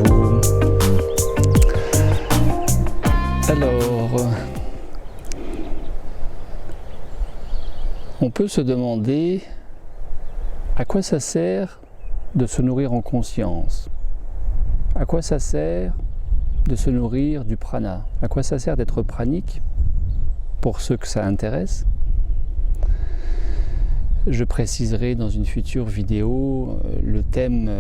vous. Alors, on peut se demander à quoi ça sert de se nourrir en conscience? À quoi ça sert de se nourrir du prana? À quoi ça sert d'être pranique pour ceux que ça intéresse? Je préciserai dans une future vidéo le thème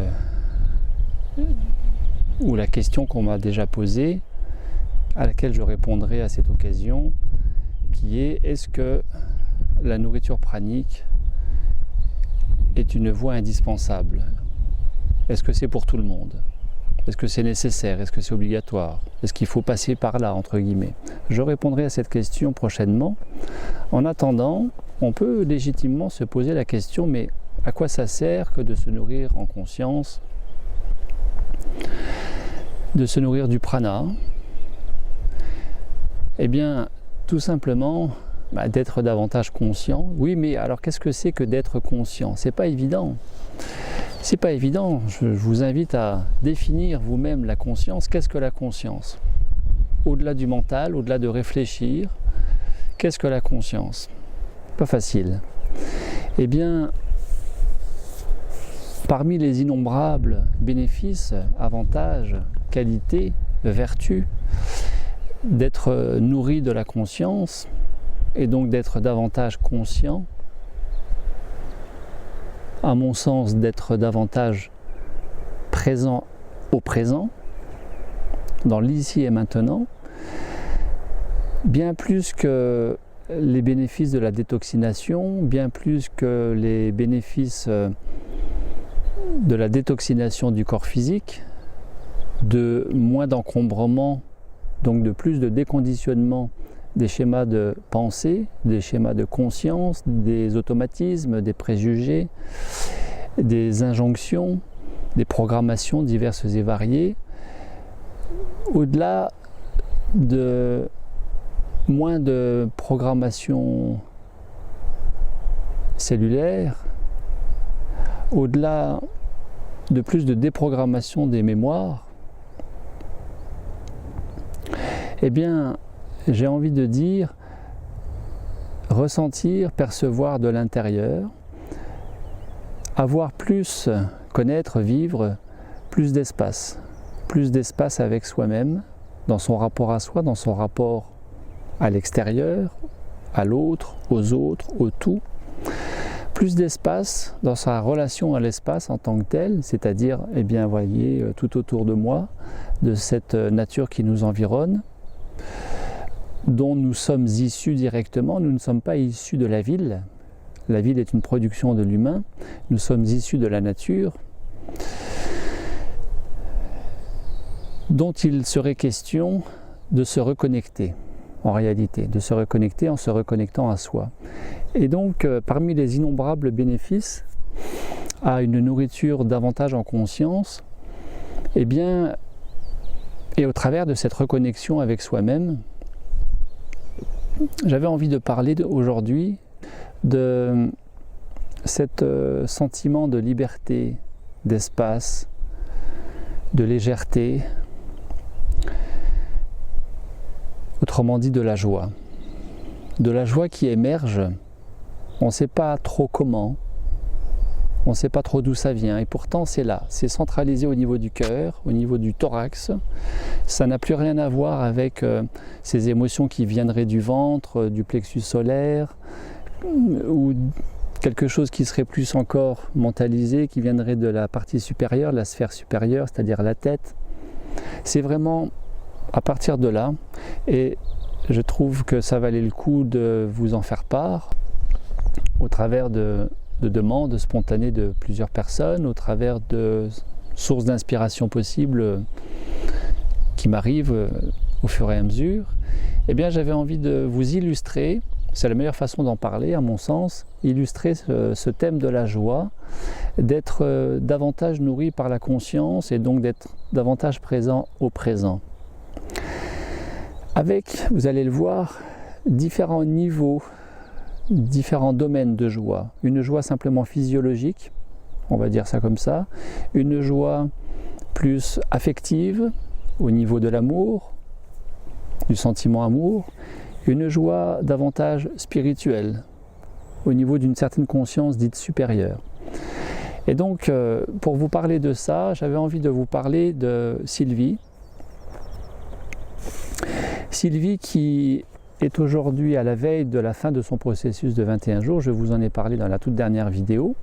ou la question qu'on m'a déjà posée, à laquelle je répondrai à cette occasion, qui est: est-ce que la nourriture pranique est une voie indispensable? Est-ce que c'est pour tout le monde? Est-ce que c'est nécessaire? Est-ce que c'est obligatoire? Est-ce qu'il faut passer par là, entre guillemets? Je répondrai à cette question prochainement. En attendant, on peut légitimement se poser la question, mais à quoi ça sert que de se nourrir en conscience, de se nourrir du prana? Eh bien, tout simplement, d'être davantage conscient. Oui, mais alors qu'est-ce que c'est que d'être conscient? C'est pas évident. C'est pas évident. Je vous invite à définir vous-même la conscience. Qu'est-ce que la conscience? Au-delà du mental, au-delà de réfléchir, qu'est-ce que la conscience? Pas facile. Eh bien, parmi les innombrables bénéfices, avantages, qualités, vertus d'être nourri de la conscience et donc d'être davantage conscient, à mon sens d'être davantage présent au présent, dans l'ici et maintenant, bien plus que les bénéfices de la détoxination, bien plus que les bénéfices de la détoxination du corps physique, de moins d'encombrement, donc de plus de déconditionnement des schémas de pensée, des schémas de conscience, des automatismes, des préjugés, des injonctions, des programmations diverses et variées, au-delà de moins de programmation cellulaire, au-delà de plus de déprogrammation des mémoires, eh bien, j'ai envie de dire ressentir, percevoir de l'intérieur, avoir plus, connaître, vivre plus d'espace avec soi-même, dans son rapport à soi, dans son rapport à l'extérieur, à l'autre, aux autres, au tout. Plus d'espace dans sa relation à l'espace en tant que tel, c'est-à-dire, eh bien, voyez, tout autour de moi, de cette nature qui nous environne, dont nous sommes issus directement. Nous ne sommes pas issus de la ville. La ville est une production de l'humain. Nous sommes issus de la nature, dont il serait question de se reconnecter, en réalité, de se reconnecter en se reconnectant à soi. Et donc, parmi les innombrables bénéfices à une nourriture davantage en conscience, eh bien, et au travers de cette reconnexion avec soi-même, j'avais envie de parler aujourd'hui de cet sentiment de liberté, d'espace, de légèreté, autrement dit de la joie qui émerge. On ne sait pas trop comment, on ne sait pas trop d'où ça vient, et pourtant c'est là, c'est centralisé au niveau du cœur, au niveau du thorax. Ça n'a plus rien à voir avec ces émotions qui viendraient du ventre, du plexus solaire, ou quelque chose qui serait plus encore mentalisé, qui viendrait de la partie supérieure, la sphère supérieure, c'est-à-dire la tête. C'est vraiment à partir de là, et je trouve que ça valait le coup de vous en faire part, au travers de demandes spontanées de plusieurs personnes, au travers de sources d'inspiration possibles qui m'arrivent au fur et à mesure. Eh bien, j'avais envie de vous illustrer, c'est la meilleure façon d'en parler à mon sens, illustrer ce thème de la joie, d'être davantage nourri par la conscience et donc d'être davantage présent au présent. Avec, vous allez le voir, différents niveaux, différents domaines de joie. Une joie simplement physiologique, on va dire ça comme ça, une joie plus affective au niveau de l'amour, du sentiment amour, une joie davantage spirituelle au niveau d'une certaine conscience dite supérieure. Et donc, pour vous parler de ça, j'avais envie de vous parler de Sylvie. Sylvie qui est aujourd'hui à la veille de la fin de son processus de 21 jours. Je vous en ai parlé dans la toute dernière vidéo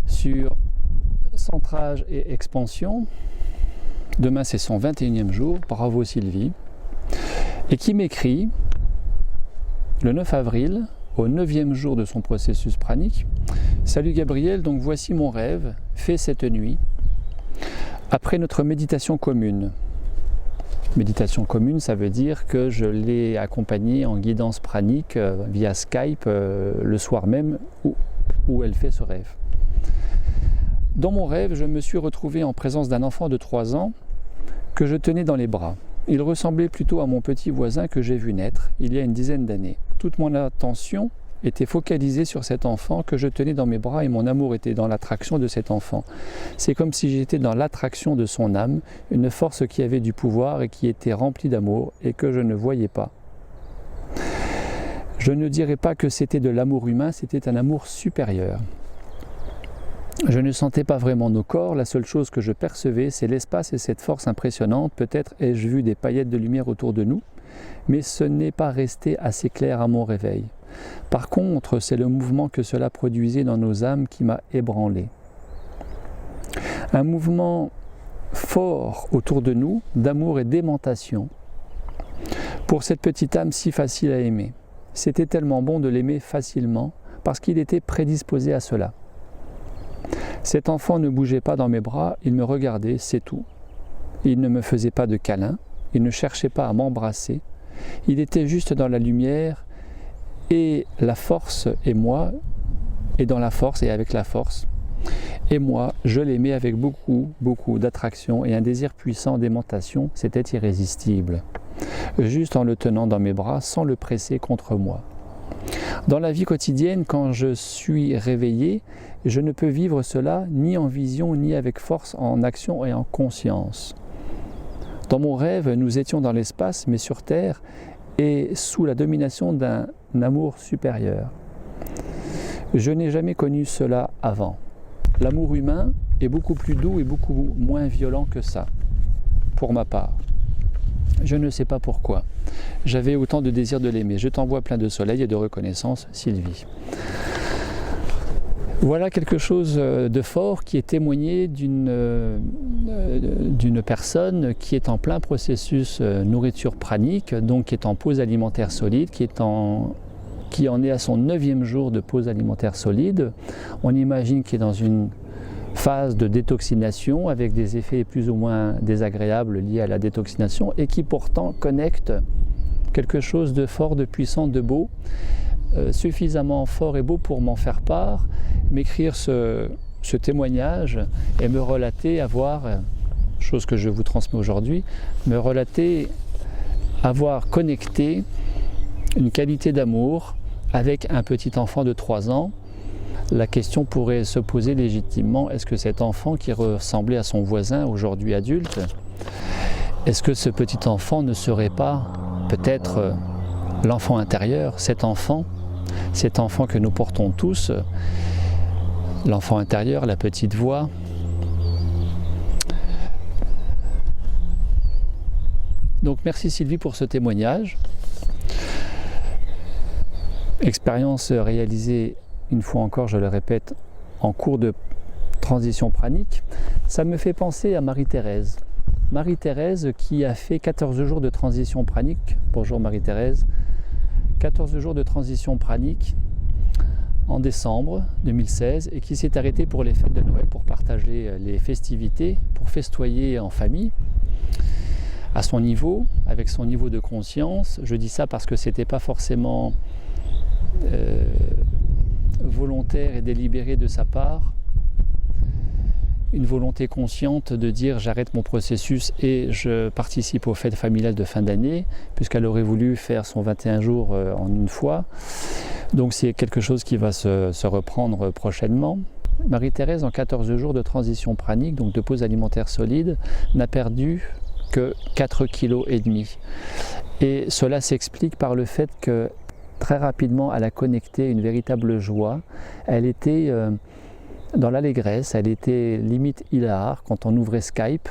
sur centrage et expansion. Demain, c'est son 21e jour. Bravo Sylvie. Et qui m'écrit le 9 avril, au 9e jour de son processus pranique. Salut Gabriel, donc voici mon rêve, fait cette nuit, après notre méditation commune. Méditation commune, ça veut dire que je l'ai accompagnée en guidance pranique via Skype le soir même où elle fait ce rêve. Dans mon rêve, je me suis retrouvé en présence d'un enfant de 3 ans que je tenais dans les bras. Il ressemblait plutôt à mon petit voisin que j'ai vu naître il y a une dizaine d'années. Toute mon attention était focalisée sur cet enfant que je tenais dans mes bras et mon amour était dans l'attraction de cet enfant. C'est comme si j'étais dans l'attraction de son âme, une force qui avait du pouvoir et qui était remplie d'amour et que je ne voyais pas. Je ne dirais pas que c'était de l'amour humain, c'était un amour supérieur. Je ne sentais pas vraiment nos corps, la seule chose que je percevais, c'est l'espace et cette force impressionnante. Peut-être ai-je vu des paillettes de lumière autour de nous, mais ce n'est pas resté assez clair à mon réveil. Par contre, c'est le mouvement que cela produisait dans nos âmes qui m'a ébranlé. Un mouvement fort autour de nous, d'amour et d'aimantation, pour cette petite âme si facile à aimer. C'était tellement bon de l'aimer facilement, parce qu'il était prédisposé à cela. Cet enfant ne bougeait pas dans mes bras, il me regardait, c'est tout. Il ne me faisait pas de câlin, il ne cherchait pas à m'embrasser. Il était juste dans la lumière et la force et moi, et dans la force et avec la force. Et moi, je l'aimais avec beaucoup d'attraction et un désir puissant d'aimantation, c'était irrésistible. Juste en le tenant dans mes bras, sans le presser contre moi. Dans la vie quotidienne, quand je suis réveillé, je ne peux vivre cela ni en vision, ni avec force, en action et en conscience. Dans mon rêve, nous étions dans l'espace, mais sur Terre, et sous la domination d'un amour supérieur. Je n'ai jamais connu cela avant. L'amour humain est beaucoup plus doux et beaucoup moins violent que ça, pour ma part. Je ne sais pas pourquoi. J'avais autant de désir de l'aimer. Je t'envoie plein de soleil et de reconnaissance, Sylvie. Voilà quelque chose de fort qui est témoigné d'une personne qui est en plein processus nourriture pranique, donc qui est en pause alimentaire solide, qui en est à son 9e jour de pause alimentaire solide. On imagine qu'il est dans une phase de détoxination avec des effets plus ou moins désagréables liés à la détoxination et qui pourtant connecte quelque chose de fort, de puissant, de beau, suffisamment fort et beau pour m'en faire part, m'écrire ce témoignage et me relater avoir, chose que je vous transmets aujourd'hui, me relater avoir connecté une qualité d'amour avec un petit enfant de 3 ans. La question pourrait se poser légitimement, est-ce que cet enfant qui ressemblait à son voisin, aujourd'hui adulte, est-ce que ce petit enfant ne serait pas peut-être l'enfant intérieur, cet enfant que nous portons tous, l'enfant intérieur, la petite voix. Donc merci Sylvie pour ce témoignage. Expérience réalisée une fois encore, je le répète, en cours de transition pranique. Ça me fait penser à Marie-Thérèse. Marie-Thérèse qui a fait 14 jours de transition pranique. Bonjour Marie-Thérèse. 14 jours de transition pranique en décembre 2016 et qui s'est arrêtée pour les fêtes de Noël, pour partager les festivités, pour festoyer en famille, à son niveau, avec son niveau de conscience. Je dis ça parce que c'était pas forcément volontaire et délibéré de sa part, une volonté consciente de dire j'arrête mon processus et je participe aux fêtes familiales de fin d'année, puisqu'elle aurait voulu faire son 21 jours en une fois. Donc c'est quelque chose qui va se reprendre prochainement. Marie-Thérèse, en 14 jours de transition pranique, donc de pause alimentaire solide, n'a perdu que 4,5 kg. Et cela s'explique par le fait que très rapidement, elle a connecté une véritable joie. Elle était dans l'allégresse, elle était limite hilar quand on ouvrait Skype.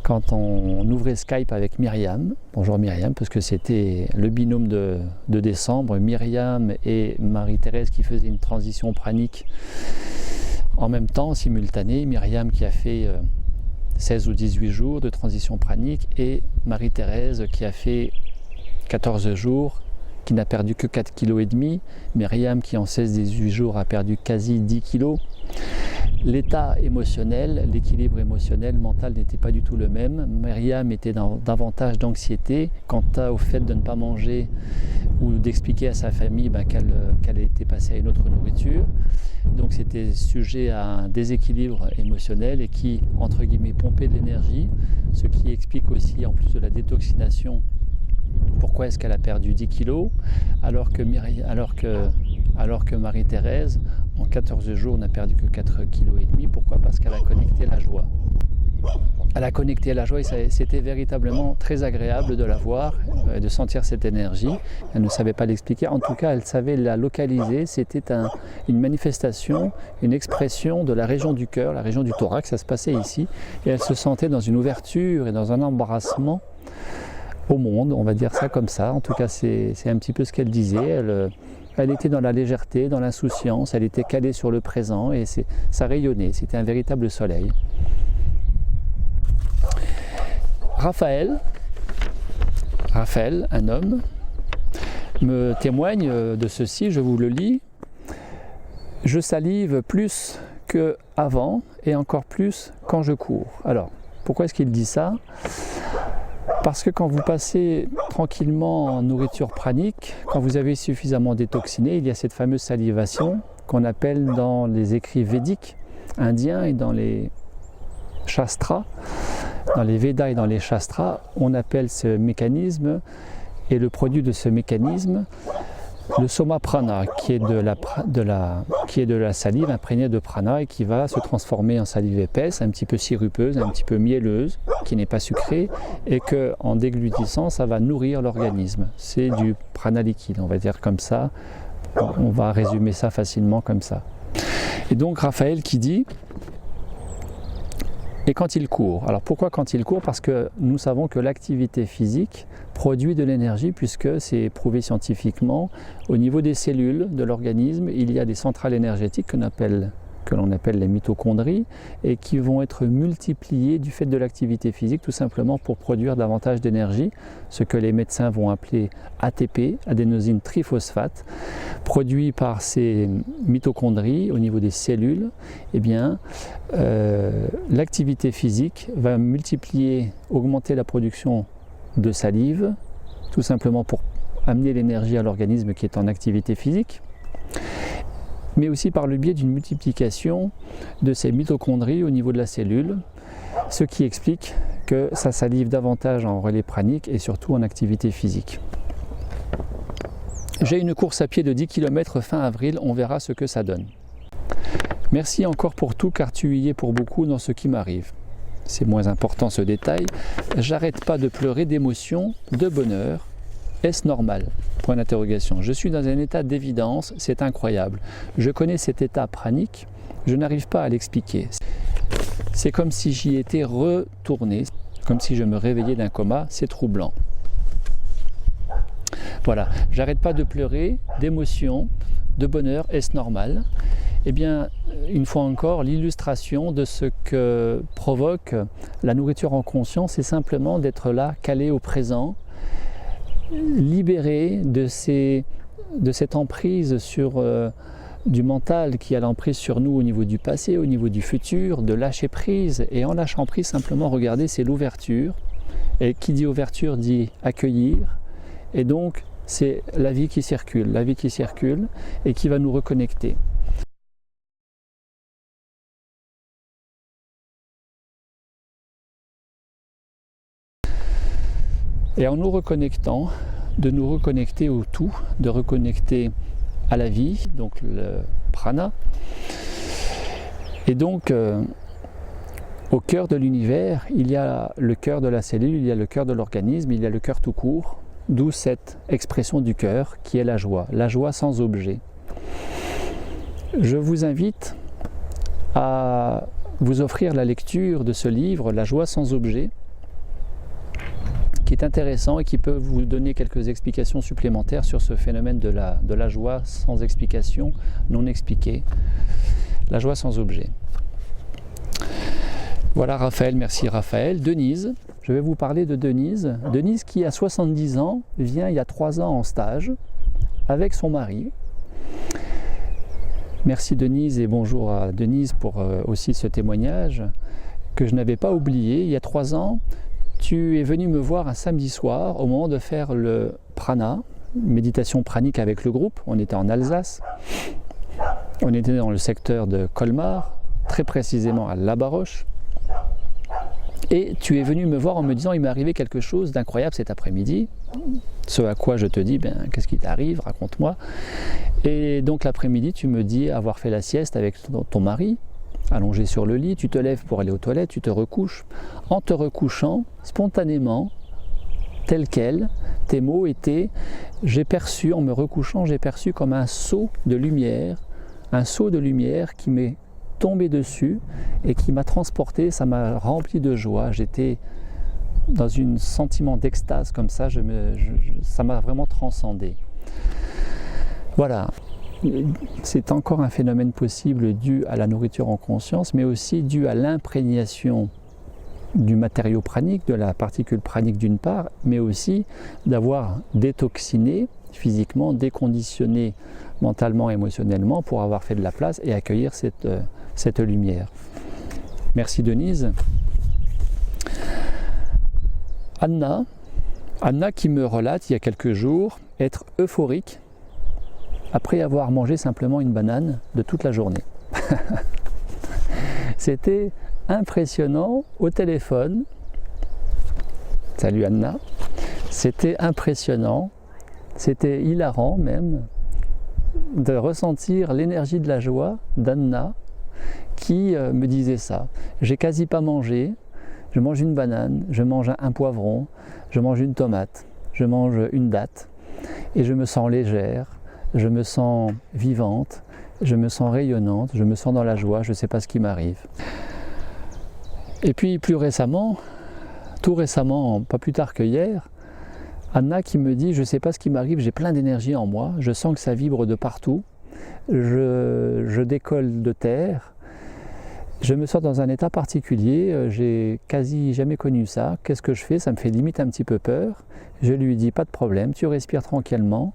Quand on ouvrait Skype avec Myriam, bonjour Myriam, parce que c'était le binôme de décembre, Myriam et Marie-Thérèse qui faisaient une transition pranique en même temps, en simultané. Myriam qui a fait 16 ou 18 jours de transition pranique et Marie-Thérèse qui a fait 14 jours, qui n'a perdu que 4,5 kg. Myriam qui en 16-18 jours a perdu quasi 10 kg. L'état émotionnel, l'équilibre émotionnel, mental n'était pas du tout le même. Myriam était dans davantage d'anxiété quant au fait de ne pas manger ou d'expliquer à sa famille qu'elle était passée à une autre nourriture. Donc c'était sujet à un déséquilibre émotionnel et qui, entre guillemets, pompait de l'énergie, ce qui explique aussi, en plus de la détoxination, pourquoi est-ce qu'elle a perdu 10 kg alors que Marie-Thérèse, en 14 jours, n'a perdu que 4,5 kg. Pourquoi? Parce qu'elle a connecté la joie. Elle a connecté la joie et c'était véritablement très agréable de la voir, de sentir cette énergie. Elle ne savait pas l'expliquer, en tout cas elle savait la localiser. C'était une manifestation, une expression de la région du cœur, la région du thorax, ça se passait ici. Et elle se sentait dans une ouverture et dans un embarrassement au monde, on va dire ça comme ça. En tout cas c'est un petit peu ce qu'elle disait. Elle était dans la légèreté, dans l'insouciance, elle était calée sur le présent et ça rayonnait, c'était un véritable soleil. Raphaël, un homme, me témoigne de ceci, je vous le lis. Je salive plus qu'avant et encore plus quand je cours. Alors, pourquoi est-ce qu'il dit ça? Parce que quand vous passez tranquillement en nourriture pranique, quand vous avez suffisamment détoxiné, il y a cette fameuse salivation qu'on appelle dans les écrits védiques indiens et dans les shastras, dans les Védas et dans les shastras, on appelle ce mécanisme et le produit de ce mécanisme le soma prana, qui est de la salive imprégnée de prana et qui va se transformer en salive épaisse, un petit peu sirupeuse, un petit peu mielleuse, qui n'est pas sucrée, et que en déglutissant, ça va nourrir l'organisme. C'est du prana liquide, on va dire comme ça. On va résumer ça facilement comme ça. Et donc Raphaël qui dit, et quand il court. Alors pourquoi quand il court? Parce que nous savons que l'activité physique produit de l'énergie, puisque c'est prouvé scientifiquement. Au niveau des cellules de l'organisme, il y a des centrales énergétiques que l'on appelle les mitochondries et qui vont être multipliées du fait de l'activité physique, tout simplement pour produire davantage d'énergie, ce que les médecins vont appeler ATP, adénosine triphosphate, produit par ces mitochondries au niveau des cellules. Eh bien, l'activité physique va multiplier, augmenter la production de salive, tout simplement pour amener l'énergie à l'organisme qui est en activité physique, mais aussi par le biais d'une multiplication de ces mitochondries au niveau de la cellule, ce qui explique que ça salive davantage en relais pranique et surtout en activité physique. J'ai une course à pied de 10 km fin avril, on verra ce que ça donne. Merci encore pour tout, car tu y es pour beaucoup dans ce qui m'arrive. C'est moins important ce détail. J'arrête pas de pleurer d'émotion, de bonheur. Est-ce normal? Point d'interrogation. Je suis dans un état d'évidence, c'est incroyable. Je connais cet état pranique, je n'arrive pas à l'expliquer. C'est comme si j'y étais retourné, comme si je me réveillais d'un coma, c'est troublant. Voilà, j'arrête pas de pleurer, d'émotion, de bonheur, est-ce normal? Eh bien, une fois encore, l'illustration de ce que provoque la nourriture en conscience, c'est simplement d'être là, calé au présent, libéré de cette emprise sur du mental qui a l'emprise sur nous au niveau du passé, au niveau du futur, de lâcher prise. Et en lâchant prise, simplement regarder, c'est l'ouverture. Et qui dit ouverture dit accueillir. Et donc, c'est la vie qui circule et qui va nous reconnecter. Et en nous reconnectant, de nous reconnecter au tout, de reconnecter à la vie, donc le prana, Et donc, au cœur de l'univers, il y a le cœur de la cellule, il y a le cœur de l'organisme, il y a le cœur tout court, d'où cette expression du cœur qui est la joie sans objet. Je vous invite à vous offrir la lecture de ce livre, La joie sans objet, qui est intéressant et qui peut vous donner quelques explications supplémentaires sur ce phénomène de la joie sans explication, non expliquée, la joie sans objet. Voilà Raphaël, merci Raphaël. Denise, je vais vous parler de Denise. Denise qui a 70 ans, vient il y a 3 ans en stage avec son mari. Merci Denise et bonjour à Denise pour aussi ce témoignage que je n'avais pas oublié. Il y a 3 ans, tu es venu me voir un samedi soir au moment de faire le prana, méditation pranique avec le groupe. On était en Alsace, on était dans le secteur de Colmar, très précisément à Labaroche. Et tu es venu me voir en me disant, il m'est arrivé quelque chose d'incroyable cet après-midi. Ce à quoi je te dis, qu'est-ce qui t'arrive, raconte-moi. Et donc l'après-midi, tu me dis avoir fait la sieste avec ton mari, allongé sur le lit, tu te lèves pour aller aux toilettes, tu te recouches. En te recouchant, spontanément, tel quel, tes mots étaient, j'ai perçu, en me recouchant, j'ai perçu comme un seau de lumière qui m'est tombé dessus et qui m'a transporté, ça m'a rempli de joie. J'étais dans un sentiment d'extase comme ça, ça m'a vraiment transcendé. Voilà, c'est encore un phénomène possible dû à la nourriture en conscience, mais aussi dû à l'imprégnation du matériau pranique, de la particule pranique d'une part, mais aussi d'avoir détoxiné physiquement, déconditionné mentalement, émotionnellement pour avoir fait de la place et accueillir cette lumière. Merci Denise. Anna qui me relate il y a quelques jours être euphorique après avoir mangé simplement une banane de toute la journée. C'était impressionnant au téléphone. Salut Anna. C'était impressionnant, c'était hilarant même de ressentir l'énergie de la joie d'Anna qui me disait ça. J'ai quasi pas mangé, je mange une banane, je mange un poivron, je mange une tomate, je mange une date et je me sens légère, je me sens vivante, je me sens rayonnante, je me sens dans la joie, je ne sais pas ce qui m'arrive. Et puis plus récemment, tout récemment, pas plus tard que hier, Anna qui me dit, je ne sais pas ce qui m'arrive, j'ai plein d'énergie en moi, je sens que ça vibre de partout, je décolle de terre, je me sens dans un état particulier, j'ai quasi jamais connu ça, qu'est-ce que je fais? Ça me fait limite un petit peu peur. Je lui dis, pas de problème, tu respires tranquillement.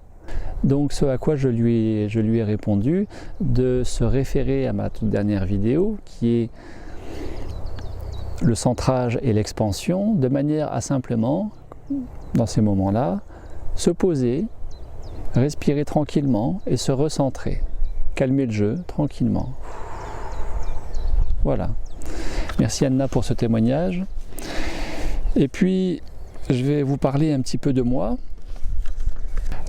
Donc ce à quoi je lui ai répondu, de se référer à ma toute dernière vidéo, qui est le centrage et l'expansion, de manière à simplement, dans ces moments-là, se poser, respirer tranquillement et se recentrer. Calmer le jeu tranquillement. Voilà. Merci Anna pour ce témoignage. Et puis, je vais vous parler un petit peu de moi.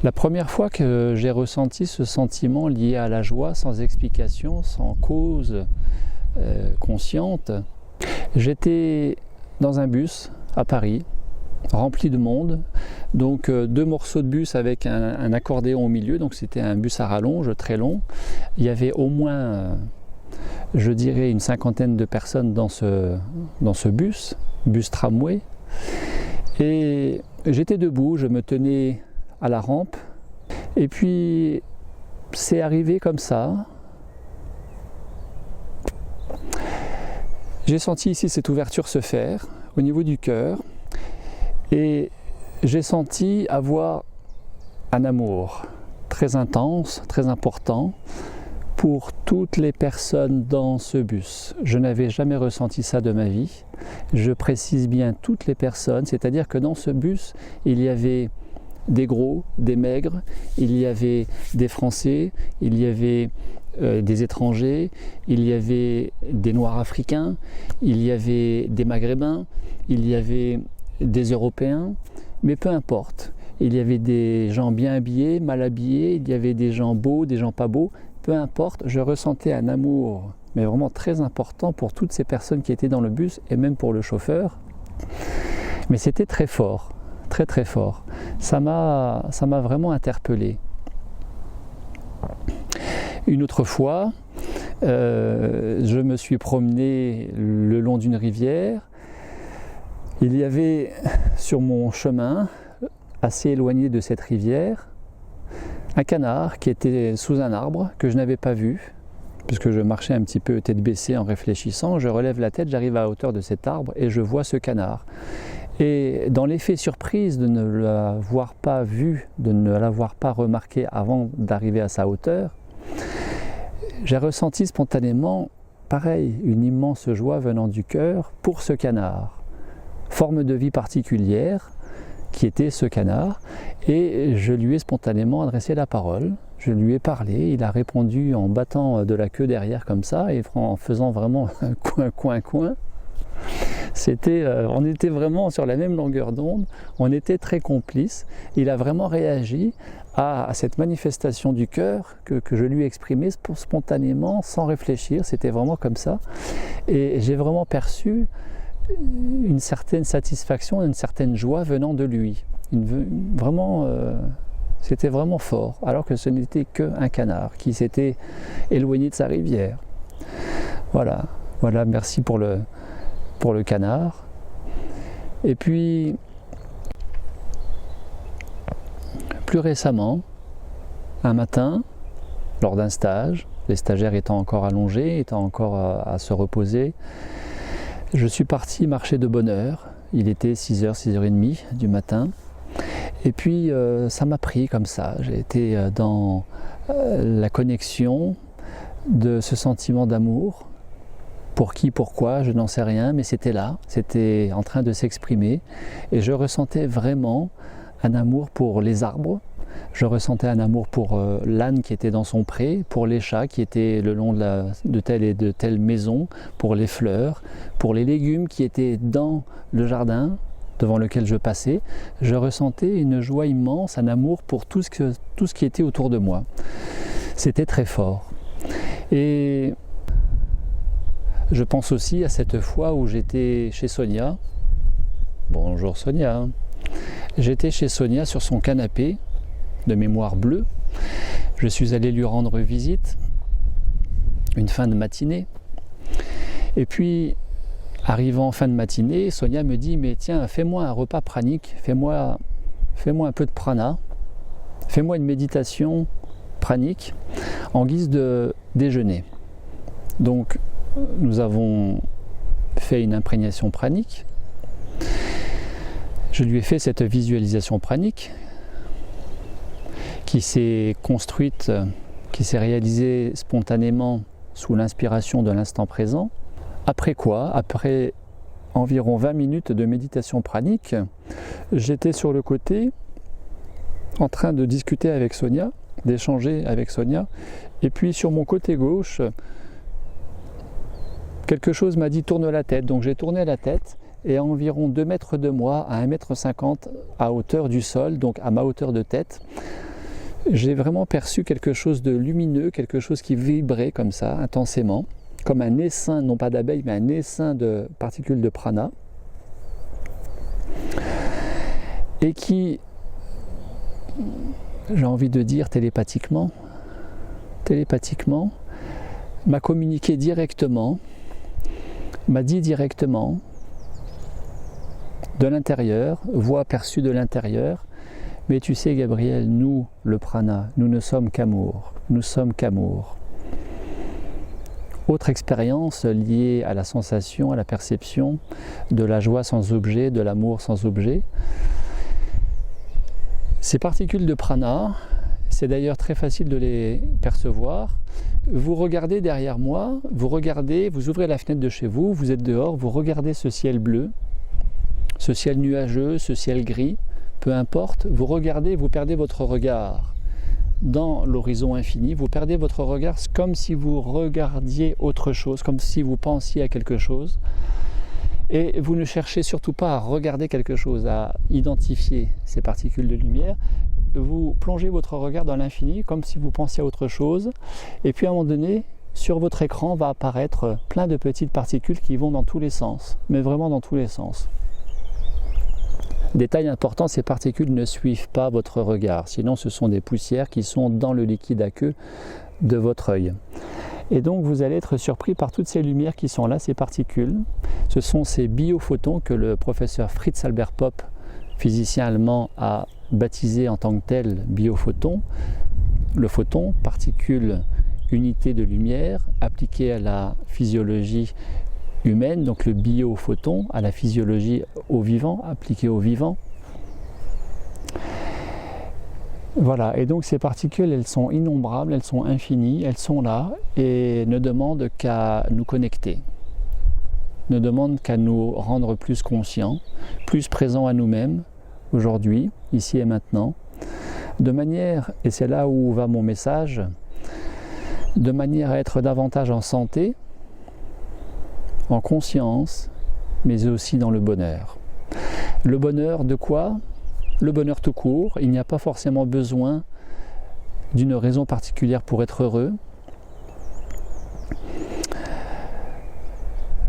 La première fois que j'ai ressenti ce sentiment lié à la joie, sans explication, sans cause consciente, j'étais dans un bus à Paris, rempli de monde, donc 2 morceaux de bus avec un accordéon au milieu, donc c'était un bus à rallonge très long. Il y avait au moins, je dirais, une 50aine de personnes dans ce bus tramway, et j'étais debout, je me tenais à la rampe, et puis c'est arrivé comme ça. J'ai senti ici cette ouverture se faire au niveau du cœur, et j'ai senti avoir un amour très intense, très important pour toutes les personnes dans ce bus. Je n'avais jamais ressenti ça de ma vie. Je précise bien toutes les personnes, c'est-à-dire que dans ce bus, il y avait des gros, des maigres, il y avait des Français, il y avait des étrangers, il y avait des Noirs africains, il y avait des Maghrébins, il y avait des Européens, mais peu importe. Il y avait des gens bien habillés, mal habillés, il y avait des gens beaux, des gens pas beaux, peu importe, je ressentais un amour, mais vraiment très important pour toutes ces personnes qui étaient dans le bus et même pour le chauffeur. Mais c'était très fort, très très fort. Ça m'a vraiment interpellé. Une autre fois, je me suis promené le long d'une rivière. Il y avait sur mon chemin, assez éloigné de cette rivière, un canard qui était sous un arbre que je n'avais pas vu, puisque je marchais un petit peu tête baissée en réfléchissant. Je relève la tête, j'arrive à hauteur de cet arbre et je vois ce canard. Et dans l'effet surprise de ne l'avoir pas vu, de ne l'avoir pas remarqué avant d'arriver à sa hauteur, j'ai ressenti spontanément, pareil, une immense joie venant du cœur pour ce canard. Forme de vie particulière qui était ce canard, et je lui ai spontanément adressé la parole, je lui ai parlé, il a répondu en battant de la queue derrière comme ça et en faisant vraiment un coin. On était vraiment sur la même longueur d'onde, on était très complices. Il a vraiment réagi à cette manifestation du cœur que je lui ai exprimée spontanément, sans réfléchir, c'était vraiment comme ça. Et j'ai vraiment perçu une certaine satisfaction, une certaine joie venant de lui. C'était vraiment fort, alors que ce n'était qu'un canard qui s'était éloigné de sa rivière. Voilà, merci pour le canard. Et puis, plus récemment, un matin, lors d'un stage, les stagiaires étant encore allongés, étant encore à se reposer, je suis parti marcher de bonne heure. Il était 6h, 6h30 du matin. Et puis, ça m'a pris comme ça. J'ai été dans la connexion de ce sentiment d'amour. Pour qui, pourquoi, je n'en sais rien, mais c'était là, c'était en train de s'exprimer. Et je ressentais vraiment un amour pour les arbres. Je ressentais un amour pour l'âne qui était dans son pré, pour les chats qui étaient le long de telle et de telle maison, pour les fleurs, pour les légumes qui étaient dans le jardin devant lequel je passais. Je ressentais une joie immense, un amour pour tout ce qui était autour de moi. C'était très fort. Et je pense aussi à cette fois où j'étais chez Sonia. Bonjour Sonia. J'étais chez Sonia sur son canapé de mémoire bleue. Je suis allé lui rendre visite une fin de matinée. Et puis, arrivant en fin de matinée, Sonia me dit « Mais tiens, fais-moi un repas pranique, fais-moi un peu de prana, fais-moi une méditation pranique en guise de déjeuner. » Donc, nous avons fait une imprégnation pranique. Je lui ai fait cette visualisation pranique qui s'est construite, qui s'est réalisée spontanément sous l'inspiration de l'instant présent. Après quoi, après environ 20 minutes de méditation pranique, j'étais sur le côté en train de discuter avec Sonia, d'échanger avec Sonia, et puis sur mon côté gauche, quelque chose m'a dit tourne la tête, donc j'ai tourné la tête et à environ 2 mètres de moi, à 1,50 m à hauteur du sol, donc à ma hauteur de tête, j'ai vraiment perçu quelque chose de lumineux, quelque chose qui vibrait comme ça, intensément, comme un essaim, non pas d'abeilles, mais un essaim de particules de prana, et qui, j'ai envie de dire télépathiquement, m'a communiqué directement, m'a dit directement, de l'intérieur, voix perçue de l'intérieur, mais tu sais Gabriel, nous, le prana, nous ne sommes qu'amour, nous sommes qu'amour. Autre expérience liée à la sensation, à la perception de la joie sans objet, de l'amour sans objet. Ces particules de prana, c'est d'ailleurs très facile de les percevoir. Vous regardez derrière moi, vous ouvrez la fenêtre de chez vous, vous êtes dehors, vous regardez ce ciel bleu, ce ciel nuageux, ce ciel gris, peu importe, vous regardez, vous perdez votre regard dans l'horizon infini, vous perdez votre regard comme si vous regardiez autre chose, comme si vous pensiez à quelque chose, et vous ne cherchez surtout pas à regarder quelque chose, à identifier ces particules de lumière, vous plongez votre regard dans l'infini comme si vous pensiez à autre chose, et puis à un moment donné, sur votre écran va apparaître plein de petites particules qui vont dans tous les sens, mais vraiment dans tous les sens. Détail important, ces particules ne suivent pas votre regard, sinon ce sont des poussières qui sont dans le liquide aqueux de votre œil. Et donc vous allez être surpris par toutes ces lumières qui sont là, ces particules. Ce sont ces biophotons que le professeur Fritz Albert Popp, physicien allemand, a baptisé en tant que tel biophotons. Le photon, particule, unité de lumière, appliquée à la physiologie humaine, donc le biophoton, à la physiologie au vivant, appliqué au vivant. Voilà, et donc ces particules, elles sont innombrables, elles sont infinies, elles sont là et ne demandent qu'à nous connecter, ne demandent qu'à nous rendre plus conscients, plus présents à nous-mêmes, aujourd'hui, ici et maintenant, de manière, et c'est là où va mon message, de manière à être davantage en santé, en conscience, mais aussi dans le bonheur. Le bonheur de quoi ? Le bonheur tout court. Il n'y a pas forcément besoin d'une raison particulière pour être heureux.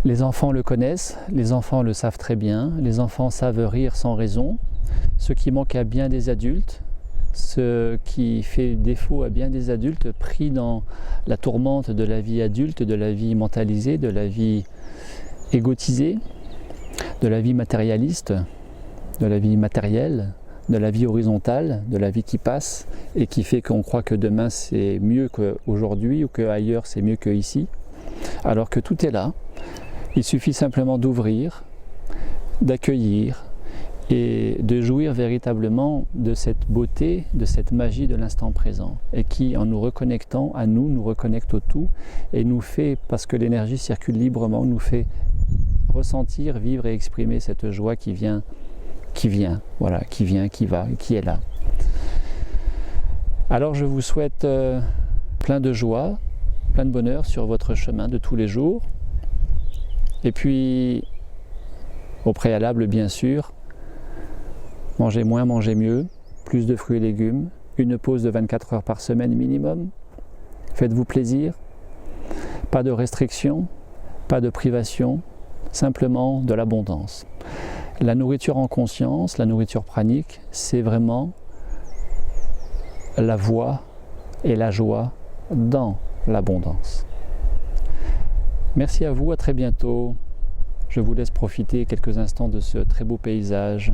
Les enfants le connaissent, les enfants le savent très bien, les enfants savent rire sans raison, ce qui manque à bien des adultes, ce qui fait défaut à bien des adultes pris dans la tourmente de la vie adulte, de la vie mentalisée, de la vie égotisée, de la vie matérialiste, de la vie matérielle, de la vie horizontale, de la vie qui passe et qui fait qu'on croit que demain c'est mieux qu'aujourd'hui ou qu'ailleurs c'est mieux qu'ici, alors que tout est là. Il suffit simplement d'ouvrir, d'accueillir et de jouir véritablement de cette beauté, de cette magie de l'instant présent et qui, en nous reconnectant à nous, nous reconnecte au tout et nous fait, parce que l'énergie circule librement, nous fait ressentir, vivre et exprimer cette joie qui vient, voilà, qui vient, qui va, qui est là. Alors je vous souhaite plein de joie, plein de bonheur sur votre chemin de tous les jours. Et puis, au préalable bien sûr, mangez moins, mangez mieux, plus de fruits et légumes, une pause de 24 heures par semaine minimum, faites-vous plaisir, pas de restrictions, pas de privation, simplement de l'abondance. La nourriture en conscience, la nourriture pranique, c'est vraiment la voie et la joie dans l'abondance. Merci à vous, à très bientôt. Je vous laisse profiter quelques instants de ce très beau paysage